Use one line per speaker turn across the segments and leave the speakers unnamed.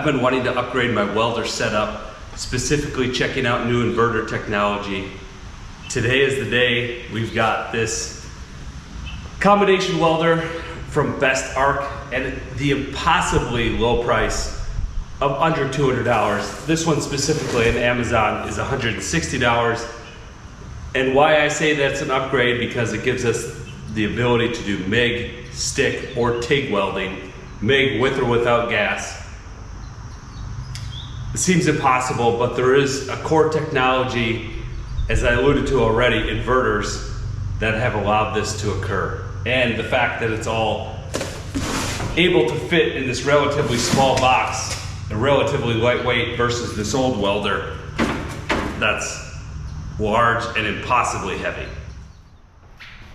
I've been wanting to upgrade my welder setup, specifically checking out new inverter technology. Today is the day. We've got this combination welder from bestarc at the impossibly low price of under $200. This one specifically on Amazon is $160. And why I say that's an upgrade, because it gives us the ability to do MIG, stick, or TIG welding, MIG with or without gas. It seems impossible, but there is a core technology, as I alluded to already, inverters, that have allowed this to occur. And the fact that it's all able to fit in this relatively small box, and relatively lightweight, versus this old welder that's large and impossibly heavy.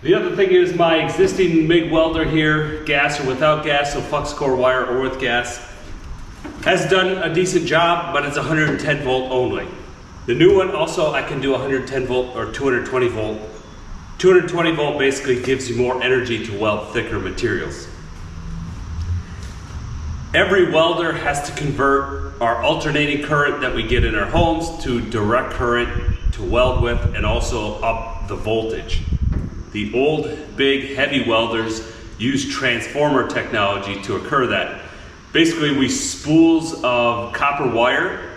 The other thing is my existing MIG welder here, gas or without gas, so flux core wire or with gas, has done a decent job, but it's 110 volt only. The new one also, I can do 110 volt or 220 volt. 220 volt basically gives you more energy to weld thicker materials. Every welder has to convert our alternating current that we get in our homes to direct current to weld with, and also up the voltage. The old, big, heavy welders use transformer technology to occur that. Basically, we spools of copper wire,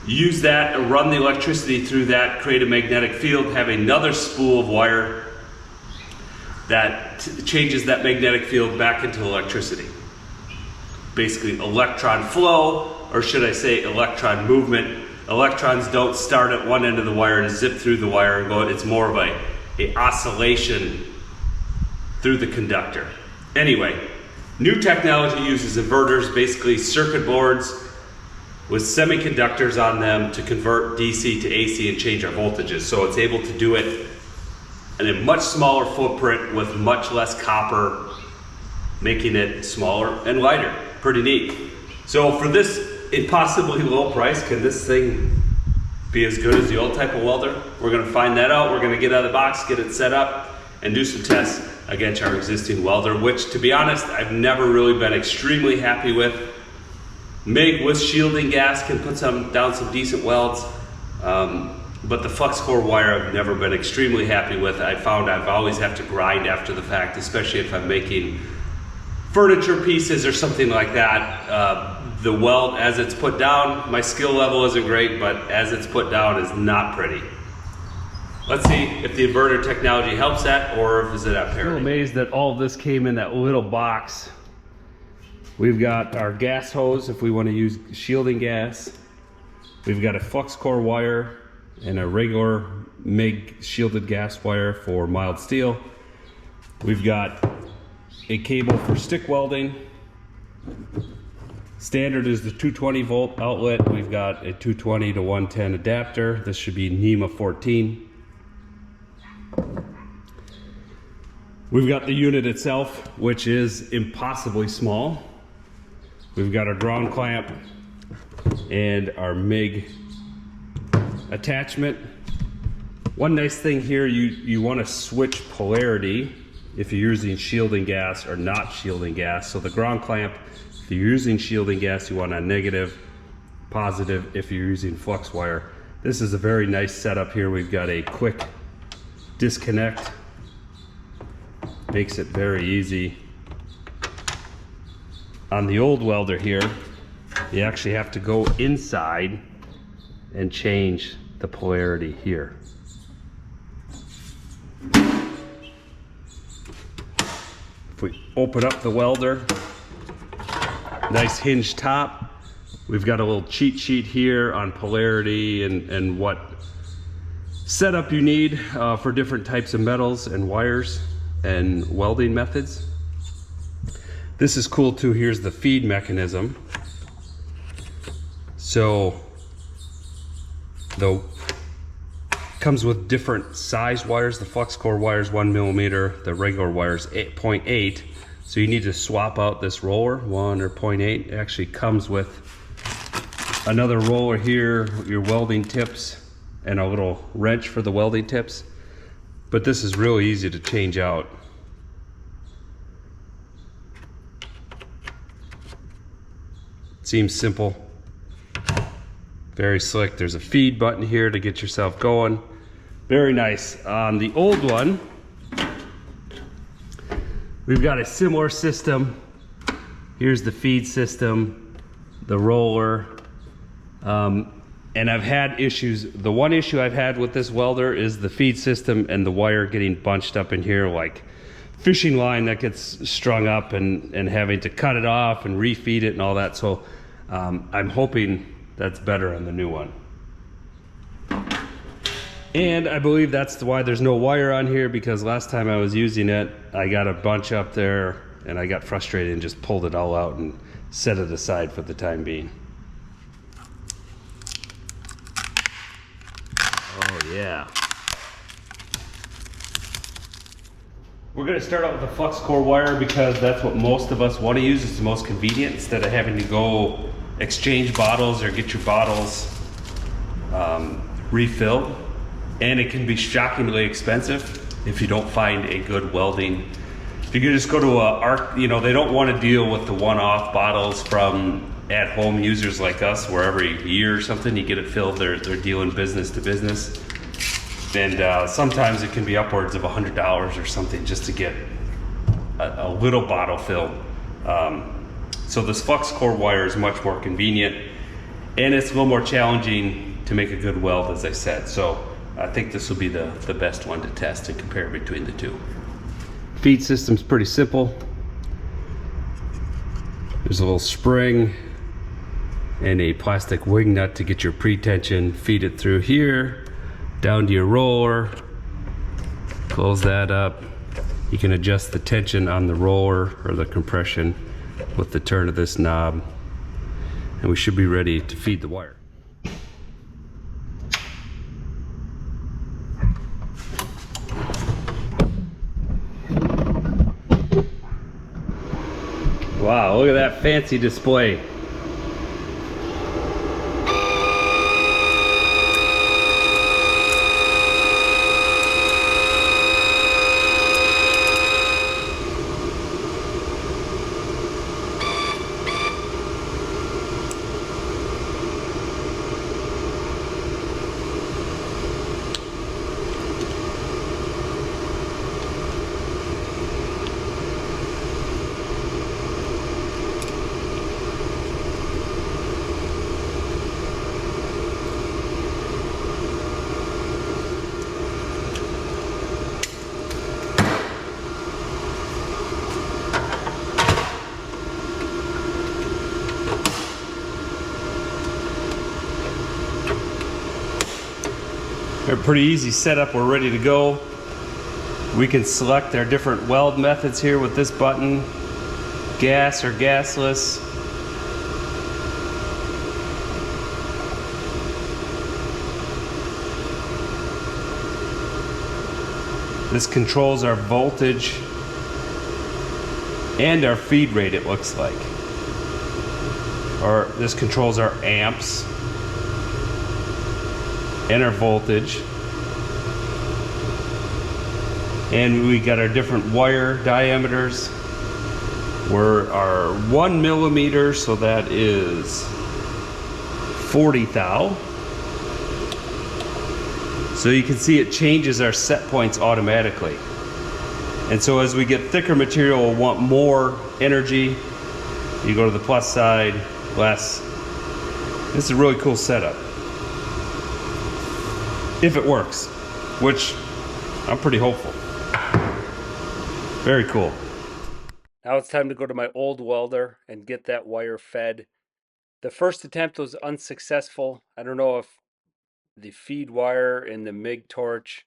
use that and run the electricity through that, create a magnetic field, have another spool of wire that changes that magnetic field back into electricity. Basically, electron flow, or should I say electron movement. Electrons don't start at one end of the wire and zip through the wire and go, it's more of a oscillation through the conductor. Anyway, new technology uses inverters, basically circuit boards with semiconductors on them to convert DC to AC and change our voltages. So it's able to do it in a much smaller footprint with much less copper, making it smaller and lighter. Pretty neat. So for this impossibly low price, can this thing be as good as the old type of welder? We're gonna find that out. We're gonna get out of the box, get it set up, and do some tests against our existing welder, which, to be honest, I've never really been extremely happy with. MIG with shielding gas can put down some decent welds, but the flux core wire I've never been extremely happy with. I found I've always have to grind after the fact, especially if I'm making furniture pieces or something like that. The weld, as it's put down, my skill level isn't great, but as it's put down is not pretty. Let's see if the inverter technology helps that, or if is it at parity. I'm amazed that all of this came in that little box. We've got our gas hose if we want to use shielding gas. We've got a flux core wire and a regular MIG shielded gas wire for mild steel. We've got a cable for stick welding. Standard is the 220 volt outlet. We've got a 220 to 110 adapter. This should be NEMA 14. We've got the unit itself, which is impossibly small. We've got our ground clamp and our MIG attachment. One nice thing here, you want to switch polarity if you're using shielding gas or not shielding gas. So the ground clamp, if you're using shielding gas, you want a negative, positive if you're using flux wire. This is a very nice setup here. We've got a quick disconnect. Makes it very easy. On the old welder here, you actually have to go inside and change the polarity here. If we open up the welder, nice hinge top. We've got a little cheat sheet here on polarity and what setup you need for different types of metals and wires and welding methods. This is cool too. Here's the feed mechanism. So comes with different size wires. The flux core wire is 1 millimeter. The regular wire is 0.8. So you need to swap out this roller, 1 or 0.8. It actually comes with another roller here, your welding tips, and a little wrench for the welding tips. But this is really easy to change out. Seems simple. Very slick. There's a feed button here to get yourself going. Very nice. On the old one, we've got a similar system. Here's the feed system, the roller, and I've had issues. The one issue I've had with this welder is the feed system and the wire getting bunched up in here like fishing line that gets strung up and having to cut it off and refeed it and all that. So I'm hoping that's better on the new one. And I believe that's why there's no wire on here, because last time I was using it, I got a bunch up there and I got frustrated and just pulled it all out and set it aside for the time being. Oh yeah. We're going to start out with the flux core wire because that's what most of us want to use. It's the most convenient instead of having to go exchange bottles or get your bottles refilled. And it can be shockingly expensive if you don't find a good welding. If you could just go to a ARC, you know, they don't want to deal with the one-off bottles from at-home users like us, where every year or something you get it filled. They're dealing business to business. And sometimes it can be upwards of $100 or something just to get a little bottle filled. So this flux core wire is much more convenient, and it's a little more challenging to make a good weld, as I said. So I think this will be the best one to test and compare between the two. Feed system's pretty simple. There's a little spring and a plastic wing nut to get your pre-tension. Feed it through here, down to your roller. Close that up. You can adjust the tension on the roller or the compression with the turn of this knob. And we should be ready to feed the wire. Wow, look at that fancy display. They're pretty easy setup. We're ready to go. We can select our different weld methods here with this button, gas or gasless. This controls our voltage and our feed rate, it looks like. Or this controls our amps and our voltage. And we got our different wire diameters. We're our 1 millimeter, so that is 40 thou. So you can see it changes our set points automatically. And so as we get thicker material, we'll want more energy. You go to the plus side, less. This is a really cool setup. If it works, which I'm pretty hopeful. Very cool. Now it's time to go to my old welder and get that wire fed. The first attempt was unsuccessful. I don't know if the feed wire in the MIG torch,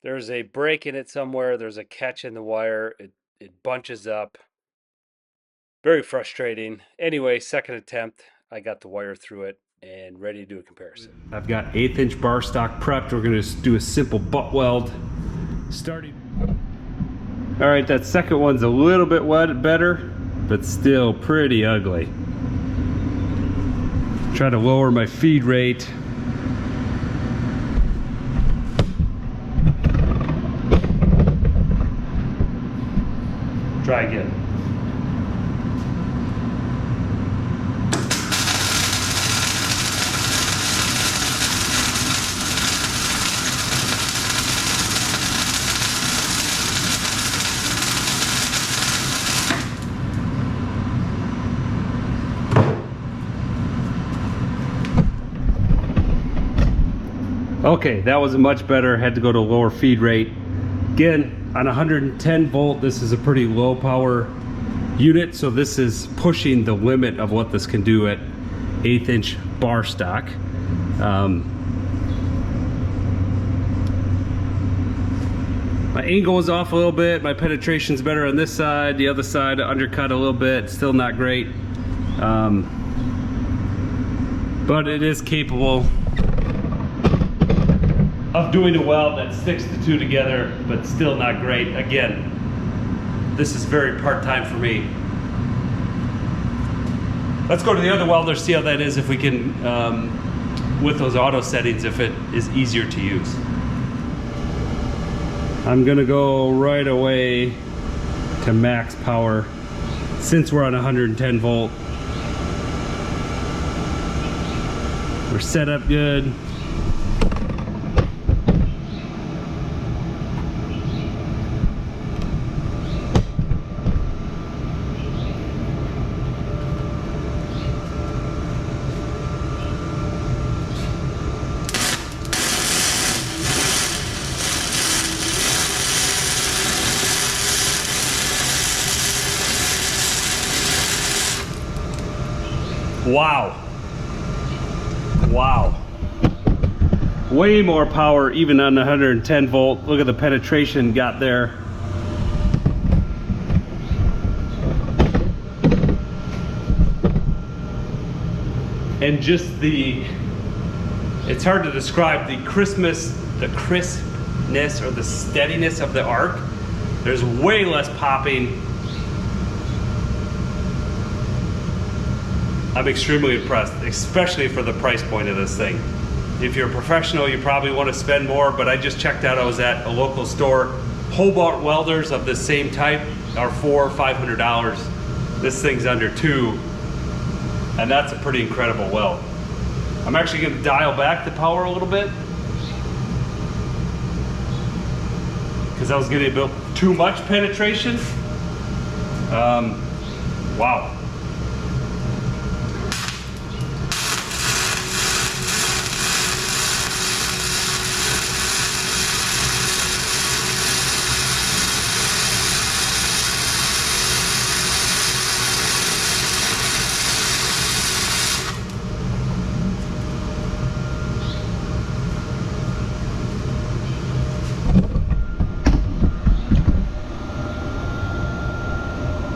there's a break in it somewhere, there's a catch in the wire, it bunches up. Very frustrating. Anyway, second attempt, I got the wire through it and ready to do a comparison. I've got 1/8 inch bar stock prepped. We're gonna just do a simple butt weld. Starting. All right, that second one's a little bit better, but still pretty ugly. Try to lower my feed rate. Try again. Okay, that was much better. Had to go to a lower feed rate. Again, on 110 volt, this is a pretty low power unit, so this is pushing the limit of what this can do at 1/8 inch bar stock. My angle is off a little bit. My penetration's better on this side. The other side undercut a little bit. Still not great. But it is capable of doing a weld that sticks the two together, but still not great. Again, this is very part-time for me. Let's go to the other welder, see how that is, if we can, with those auto settings, if it is easier to use. I'm gonna go right away to max power since we're on 110 volt. We're set up good. Wow. Wow. Way more power even on the 110 volt. Look at the penetration got there. And just it's hard to describe the crispness or the steadiness of the arc. There's way less popping. I'm extremely impressed, especially for the price point of this thing. If you're a professional, you probably want to spend more, but I just checked out, I was at a local store. Hobart welders of the same type are $400 or $500. This thing's under $200, and that's a pretty incredible weld. I'm actually going to dial back the power a little bit, because I was getting a bit too much penetration. Wow.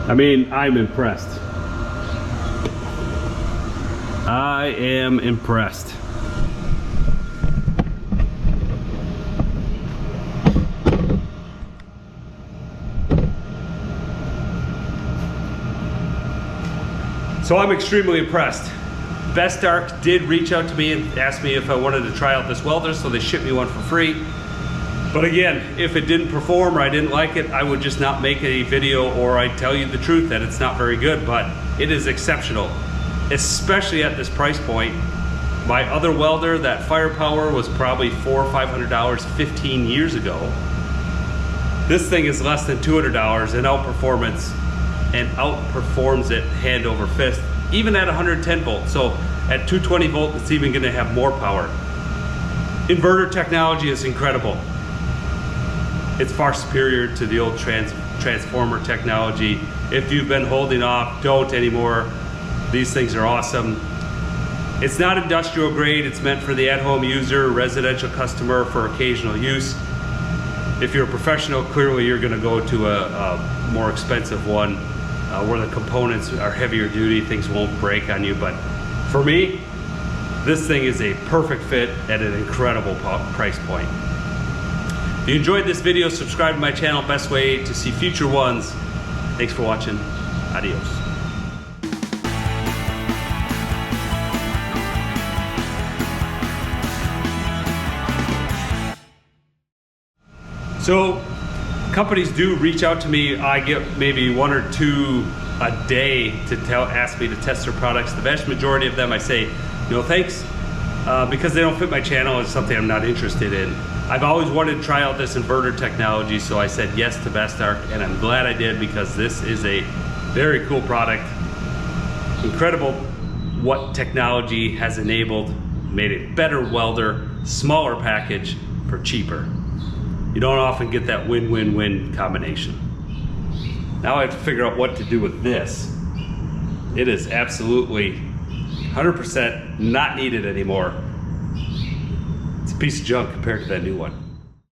I mean, I'm impressed. I am impressed. So I'm extremely impressed. Bestarc did reach out to me and asked me if I wanted to try out this welder, so they shipped me one for free. But again, if it didn't perform or I didn't like it, I would just not make a video, or I'd tell you the truth that it's not very good, but it is exceptional, especially at this price point. My other welder, that Firepower, was probably $400 or $500 15 years ago. This thing is less than $200 in outperformance and outperforms it hand over fist, even at 110 volts. So at 220 volt, it's even gonna have more power. Inverter technology is incredible. It's far superior to the old transformer technology. If you've been holding off, don't anymore. These things are awesome. It's not industrial grade. It's meant for the at-home user, residential customer for occasional use. If you're a professional, clearly you're gonna go to a more expensive one where the components are heavier duty, things won't break on you. But for me, this thing is a perfect fit at an incredible price point. If you enjoyed this video, subscribe to my channel, best way to see future ones. Thanks for watching. Adios. So companies do reach out to me. I get maybe 1 or 2 a day to ask me to test their products. The vast majority of them I say, no thanks, because they don't fit my channel. It's something I'm not interested in. I've always wanted to try out this inverter technology, so I said yes to Bestarc, and I'm glad I did, because this is a very cool product. Incredible what technology has enabled, made a better welder, smaller package for cheaper. You don't often get that win-win-win combination. Now I have to figure out what to do with this. It is absolutely 100% not needed anymore. It's a piece of junk compared to that new one.